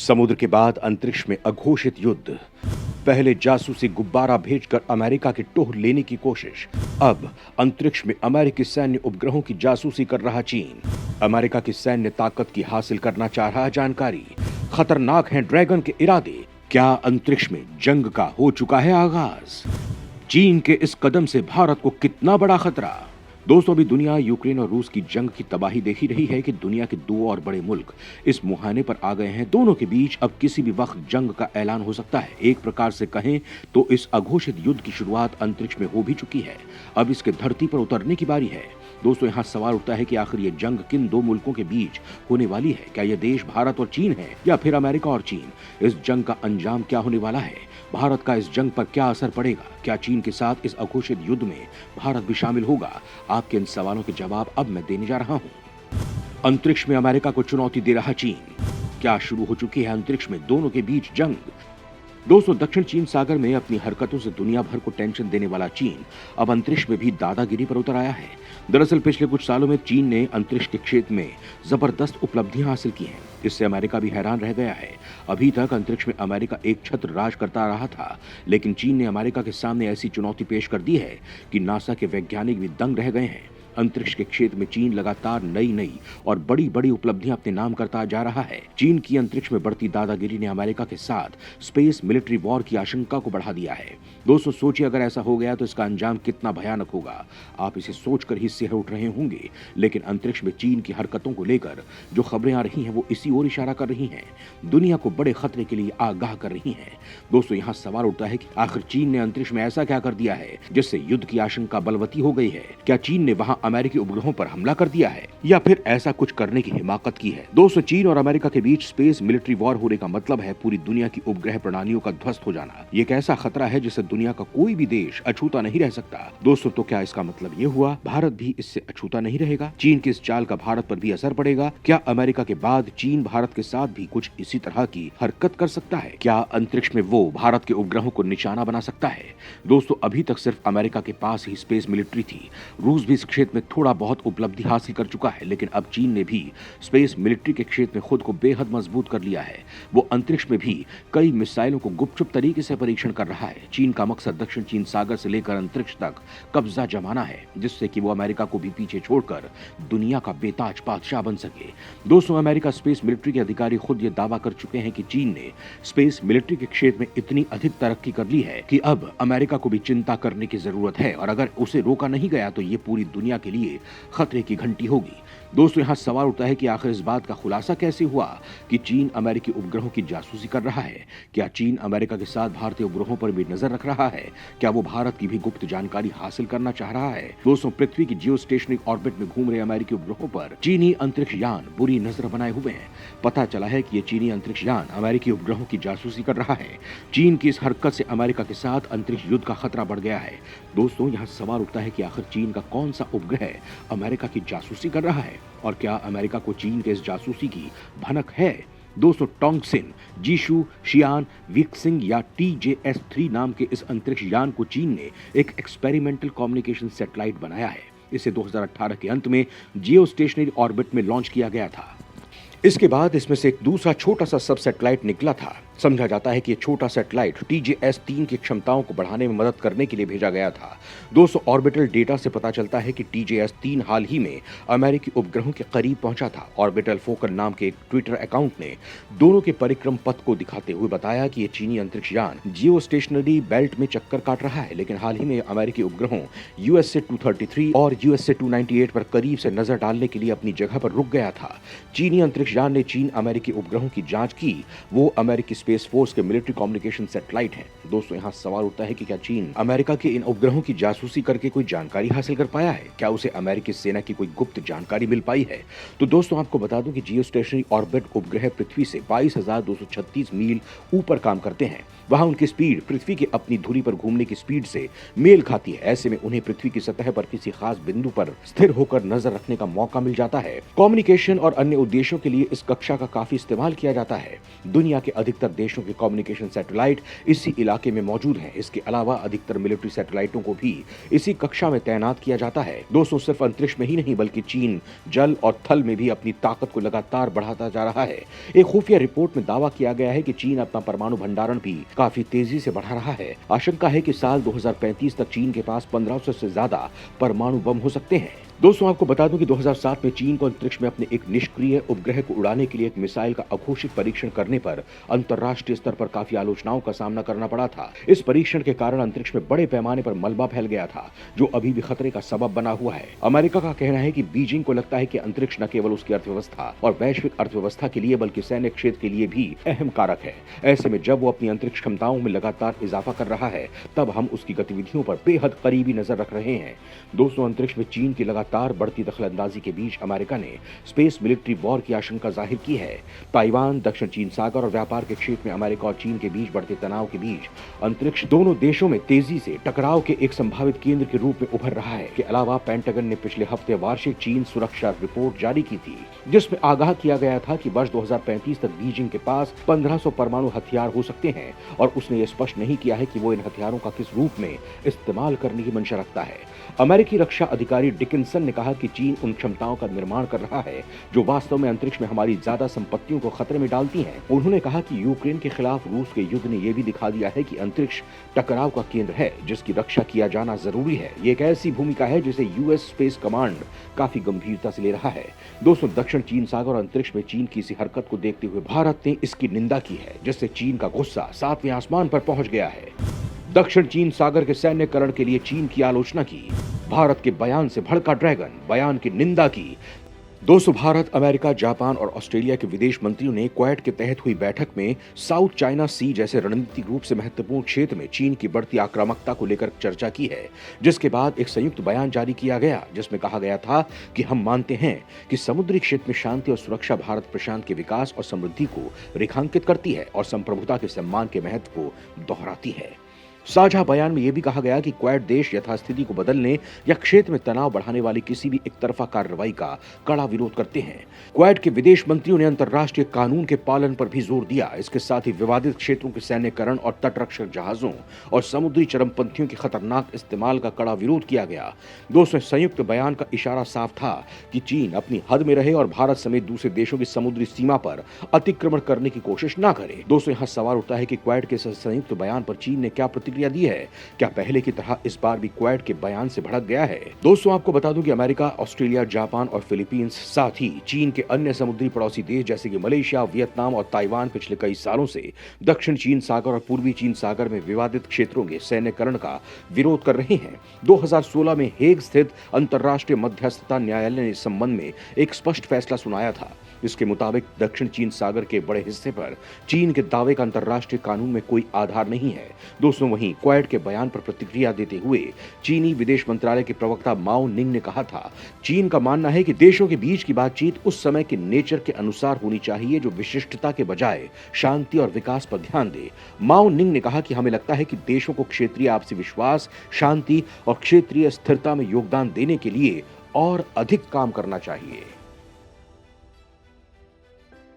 समुद्र के बाद अंतरिक्ष में अघोषित युद्ध। पहले जासूसी गुब्बारा भेजकर अमेरिका की टोह लेने की कोशिश। अब अंतरिक्ष में अमेरिकी सैन्य उपग्रहों की जासूसी कर रहा चीन। अमेरिका की सैन्य ताकत की हासिल करना चाह रहा जानकारी। खतरनाक हैं ड्रैगन के इरादे। क्या अंतरिक्ष में जंग का हो चुका है आगाज? चीन के इस कदम से भारत को कितना बड़ा खतरा? दोस्तों, अभी दुनिया यूक्रेन और रूस की जंग की तबाही देख ही रही है कि दुनिया के दो और बड़े मुल्क इस मुहाने पर आ गए हैं। दोनों के बीच अब किसी भी वक्त जंग का ऐलान हो सकता है। एक प्रकार से कहें तो इस अघोषित युद्ध की शुरुआत अंतरिक्ष में हो भी चुकी है। अब इसके धरती पर उतरने की बारी है। दोस्तों, यहाँ सवाल उठता है कि आखिर ये जंग किन दो मुल्कों के बीच होने वाली है? क्या ये देश भारत और चीन है या फिर अमेरिका और चीन? इस जंग का अंजाम क्या होने वाला है? भारत का इस जंग पर क्या असर पड़ेगा? क्या चीन के साथ इस अघोषित युद्ध में भारत भी शामिल होगा? आपके इन सवालों के जवाब अब मैं देने जा रहा हूं। अंतरिक्ष में अमेरिका को चुनौती दे रहा चीन। क्या शुरू हो चुकी है अंतरिक्ष में दोनों के बीच जंग? दोस्तों, दक्षिण चीन सागर में अपनी हरकतों से दुनिया भर को टेंशन देने वाला चीन अब अंतरिक्ष में भी दादागिरी पर उतर आया है। दरअसल पिछले कुछ सालों में चीन ने अंतरिक्ष के क्षेत्र में जबरदस्त उपलब्धियां हासिल की हैं। इससे अमेरिका भी हैरान रह गया है। अभी तक अंतरिक्ष में अमेरिका एक छत्र राज करता रहा था, लेकिन चीन ने अमेरिका के सामने ऐसी चुनौती पेश कर दी है कि नासा के वैज्ञानिक भी दंग रह गए हैं। अंतरिक्ष के क्षेत्र में चीन लगातार नई और बड़ी उपलब्धियां अपने नाम करता जा रहा है। चीन की अंतरिक्ष में बढ़ती दादागिरी ने अमेरिका के साथ स्पेस मिलिट्री वॉर की आशंका को बढ़ा दिया है। दोस्तों, सोचिए अगर ऐसा हो गया तो इसका अंजाम कितना भयानक होगा। आप इसे सोचकर ही सिहर उठ रहे होंगे, लेकिन अंतरिक्ष में चीन की हरकतों को लेकर जो खबरें आ रही हैं वो इसी ओर इशारा कर रही हैं। दुनिया को बड़े खतरे के लिए आगाह कर रही हैं। दोस्तों, यहाँ सवाल उठता है कि आखिर चीन ने अंतरिक्ष में ऐसा क्या कर दिया है जिससे युद्ध की आशंका बलवती हो गई है? क्या चीन ने वहां अमेरिकी उपग्रहों पर हमला कर दिया है या फिर ऐसा कुछ करने की हिमाकत की है? दोस्तों, चीन और अमेरिका के बीच स्पेस मिलिट्री वॉर होने का मतलब है पूरी दुनिया की उपग्रह प्रणालियों का ध्वस्त हो जाना। ये एक ऐसा खतरा है जिससे दुनिया का कोई भी देश अछूता नहीं रह सकता। दोस्तों, तो क्या इसका मतलब ये हुआ भारत भी इससे अछूता नहीं रहेगा? चीन की इस चाल का भारत पर भी असर पड़ेगा? क्या अमेरिका के बाद चीन भारत के साथ भी कुछ इसी तरह की हरकत कर सकता है? क्या अंतरिक्ष में वो भारत के उपग्रहों को निशाना बना सकता है? दोस्तों, अभी तक सिर्फ अमेरिका के पास ही स्पेस मिलिट्री थी। रूस भी इस क्षेत्र में थोड़ा बहुत उपलब्धि हासिल कर चुका है, लेकिन अब चीन ने भी स्पेस मिलिट्री के क्षेत्र में खुद को बेहद मजबूत कर लिया है। वो अंतरिक्ष में भी कई मिसाइलों को गुपचुप तरीके से परीक्षण कर रहा है। चीन का मकसद दक्षिण चीन सागर से लेकर अंतरिक्ष तक कब्जा जमाना है, जिससे कि वो अमेरिका को भी पीछे छोड़कर दुनिया का बेताज बादशाह बन सके। दोस्तों, अमेरिका स्पेस मिलिट्री के अधिकारी खुद ये दावा कर चुके हैं कि चीन ने स्पेस मिलिट्री के क्षेत्र में इतनी अधिक तरक्की कर ली है कि अब अमेरिका को भी चिंता करने की जरूरत है, और अगर उसे रोका नहीं गया तो ये पूरी दुनिया के लिए खतरे की घंटी होगी। दोस्तों, यहाँ सवाल उठता है कि आखिर इस बात का खुलासा कैसे हुआ कि चीन अमेरिकी उपग्रहों की जासूसी कर रहा है? क्या चीन अमेरिका के साथ भारतीय उपग्रहों पर भी नजर रख रहा है? क्या वो भारत की भी गुप्त जानकारी हासिल करना चाह रहा है? दोस्तों, पृथ्वी की जियो स्टेशनरी ऑर्बिट में घूम रहे अमेरिकी उपग्रहों पर चीनी अंतरिक्ष यान बुरी नजर बनाए हुए हैं। पता चला है कि ये चीनी अंतरिक्ष यान अमेरिकी उपग्रहों की जासूसी कर रहा है। चीन की इस हरकत से अमेरिका के साथ अंतरिक्ष युद्ध का खतरा बढ़ गया है। दोस्तों, यहाँ सवाल उठता है कि आखिर चीन का कौन सा उपग्रह अमेरिका की जासूसी कर रहा है, और क्या अमेरिका को चीन के इस जासूसी की भनक है? दोस्तों, टोंगसिन, जीशू, शियान, विक्सिंग या TJS-3 नाम के इस अंतरिक्ष यान को चीन ने एक एक्सपेरिमेंटल कम्युनिकेशन सैटेलाइट बनाया है। इसे 2018 के अंत में जियो स्टेशनरी ऑर्बिट में लॉन्च किया गया था। इसके बाद इसमें से एक दूसरा छोटा सा सब सैटेलाइट निकला था। समझा जाता है कि ये छोटा सैटेलाइट TJS-3 की क्षमताओं को बढ़ाने में मदद करने के लिए भेजा गया था। दोस्तों, ऑर्बिटल डेटा से पता चलता है कि TJS-3 हाल ही में अमेरिकी उपग्रहों के करीब पहुंचा था। ऑर्बिटल फोकल नाम के एक ट्विटर अकाउंट ने दोनों के परिक्रम पथ को दिखाते हुए बताया कि ये चीनी अंतरिक्ष यान जियो स्टेशनरी बेल्ट में चक्कर काट रहा है, लेकिन हाल ही में अमेरिकी उपग्रहों USA-233 और USA-298 पर करीब से नजर डालने के लिए अपनी जगह पर रुक गया था। चीनी अंतरिक्ष यान ने चीन अमेरिकी उपग्रहों की जांच की। वो अमेरिकी स्पेस फोर्स के मिलिट्री कम्युनिकेशन सैटेलाइट है। दोस्तों, यहाँ सवाल उठता है कि क्या चीन अमेरिका के इन उपग्रहों की जासूसी करके कोई जानकारी हासिल कर पाया है? क्या उसे अमेरिकी सेना की कोई गुप्त जानकारी मिल पाई है? तो दोस्तों, आपको बता दूं कि जियो स्टेशनरी ऑर्बिट उपग्रह पृथ्वी से 22,236 मील ऊपर काम करते हैं। वहां उनकी स्पीड पृथ्वी की अपनी धुरी पर घूमने की स्पीड से मेल खाती है। ऐसे में उन्हें पृथ्वी की सतह पर किसी खास बिंदु पर स्थिर होकर नजर रखने का मौका मिल जाता है। कम्युनिकेशन और अन्य उद्देश्यों के लिए लिए इस कक्षा का काफी इस्तेमाल किया जाता है। दुनिया के अधिकतर देशों के कम्युनिकेशन सैटेलाइट इसी इलाके में मौजूद हैं। इसके अलावा अधिकतर मिलिट्री सैटेलाइटों को भी इसी कक्षा में तैनात किया जाता है। दोस्तों, सिर्फ अंतरिक्ष में ही नहीं बल्कि चीन जल और थल में भी अपनी ताकत को लगातार बढ़ाता जा रहा है। एक खुफिया रिपोर्ट में दावा किया गया है कि चीन अपना परमाणु भंडारण भी काफी तेजी से बढ़ा रहा है। आशंका है कि साल 2035 तक चीन के पास 1500 से ज्यादा परमाणु बम हो सकते हैं। दोस्तों, आपको बता दूं कि 2007 में चीन को अंतरिक्ष में अपने एक निष्क्रिय उपग्रह को उड़ाने के लिए एक मिसाइल का अघोषित परीक्षण करने पर अंतर्राष्ट्रीय स्तर पर काफी आलोचनाओं का सामना करना पड़ा था। इस परीक्षण के कारण अंतरिक्ष में बड़े पैमाने पर मलबा फैल गया था, जो अभी भी खतरे का सबब बना हुआ है। अमेरिका का कहना है कि बीजिंग को लगता है कि अंतरिक्ष न केवल उसकी अर्थव्यवस्था और वैश्विक अर्थव्यवस्था के लिए बल्कि सैन्य क्षेत्र के लिए भी अहम कारक है। ऐसे में जब वो अपनी अंतरिक्ष क्षमताओं में लगातार इजाफा कर रहा है, तब हम उसकी गतिविधियों पर बेहद करीबी नजर रख रहे हैं। दोस्तों, अंतरिक्ष में चीन की लगातार बढ़ती दखलंदाजी के बीच अमेरिका ने स्पेस मिलिट्री वॉर की आशंका जाहिर की है। ताइवान, दक्षिण चीन सागर और व्यापार के क्षेत्र में अमेरिका और चीन के बीच बढ़ते तनाव के बीच अंतरिक्ष दोनों देशों में तेजी से टकराव के एक संभावित केंद्र के रूप में उभर रहा है। के अलावा पेंटागन ने पिछले हफ्ते वार्षिक चीन सुरक्षा रिपोर्ट जारी की थी, जिसमें आगाह किया गया था कि वर्ष 2035 तक बीजिंग के पास 1500 परमाणु हथियार हो सकते हैं और उसने ये स्पष्ट नहीं किया है कि वो इन हथियारों का किस रूप में इस्तेमाल करने की मंशा रखता है। अमेरिकी रक्षा अधिकारी डिकिंसन ने कहा कि चीन उन क्षमताओं का निर्माण कर रहा है जो वास्तव में अंतरिक्ष में हमारी ज्यादा संपत्तियों को खतरे में डालती हैं। उन्होंने कहा कि यूक्रेन के खिलाफ रूस के युद्ध ने यह भी दिखा दिया है कि अंतरिक्ष टकराव का केंद्र है जिसकी रक्षा किया जाना जरूरी है। ये एक ऐसी भूमिका है जिसे यूएस स्पेस कमांड काफी गंभीरता से ले रहा है। दोस्तों, दक्षिण चीन सागर और अंतरिक्ष में चीन की इसी हरकत को देखते हुए भारत ने इसकी निंदा की है, जिससे चीन का गुस्सा 7वें आसमान पर पहुंच गया है। दक्षिण चीन सागर के सैन्यकरण के लिए चीन की आलोचना की। भारत के बयान से भड़का ड्रैगन, बयान की निंदा की। दोस्तों, भारत, अमेरिका, जापान और ऑस्ट्रेलिया के विदेश मंत्रियों ने क्वेड के तहत हुई बैठक में साउथ चाइना सी जैसे रणनीतिक रूप से महत्वपूर्ण क्षेत्र में चीन की बढ़ती आक्रामकता को लेकर चर्चा की है, जिसके बाद एक संयुक्त बयान जारी किया गया जिसमें कहा गया था कि हम मानते हैं कि समुद्री क्षेत्र में शांति और सुरक्षा भारत प्रशांत के विकास और समृद्धि को रेखांकित करती है और संप्रभुता के सम्मान के महत्व को दोहराती है। साझा बयान में यह भी कहा गया कि क्वेड देश यथास्थिति को बदलने या क्षेत्र में तनाव बढ़ाने वाली किसी भी एकतरफा कार्रवाई का कड़ा विरोध करते हैं। क्वेड के विदेश मंत्रियों ने अंतर्राष्ट्रीय कानून के पालन पर भी जोर दिया। इसके साथ ही विवादित क्षेत्रों के सैन्यकरण और तटरक्षक जहाजों और समुद्री चरमपंथियों के खतरनाक इस्तेमाल का कड़ा विरोध किया गया। दोस्तों, संयुक्त बयान का इशारा साफ था कि चीन अपनी हद में रहे और भारत समेत दूसरे देशों की समुद्री सीमा पर अतिक्रमण करने की कोशिश न करे। दोस्तों, यहाँ सवाल उठता है कि क्वेड के संयुक्त बयान पर चीन ने क्या प्रतिक्रिया दी है? क्या पहले की तरह इस बार भी क्वेड के बयान से भड़क गया है? दोस्तों, आपको बता दूं कि अमेरिका, ऑस्ट्रेलिया, जापान और फिलीपींस साथ ही चीन के अन्य समुद्री पड़ोसी देश जैसे कि मलेशिया, वियतनाम और ताइवान पिछले कई सालों से दक्षिण चीन सागर और पूर्वी चीन सागर में विवादित क्षेत्रों के सैन्यकरण का विरोध कर रहे हैं। 2016 में हेग स्थित अंतर्राष्ट्रीय मध्यस्थता न्यायालय ने इस संबंध में एक स्पष्ट फैसला सुनाया था। इसके मुताबिक दक्षिण चीन सागर के बड़े हिस्से पर चीन के दावे का अंतर्राष्ट्रीय कानून में कोई आधार नहीं है। दोस्तों, वहीं क्वेड के बयान पर प्रतिक्रिया देते हुए चीनी विदेश मंत्रालय के प्रवक्ता माओ निंग ने कहा था, चीन का मानना है कि देशों के बीच की बातचीत उस समय के नेचर के अनुसार होनी चाहिए जो विशिष्टता के बजाय शांति और विकास पर ध्यान दे। माओ निंग ने कहा कि हमें लगता है कि देशों को क्षेत्रीय आपसी विश्वास, शांति और क्षेत्रीय स्थिरता में योगदान देने के लिए और अधिक काम करना चाहिए।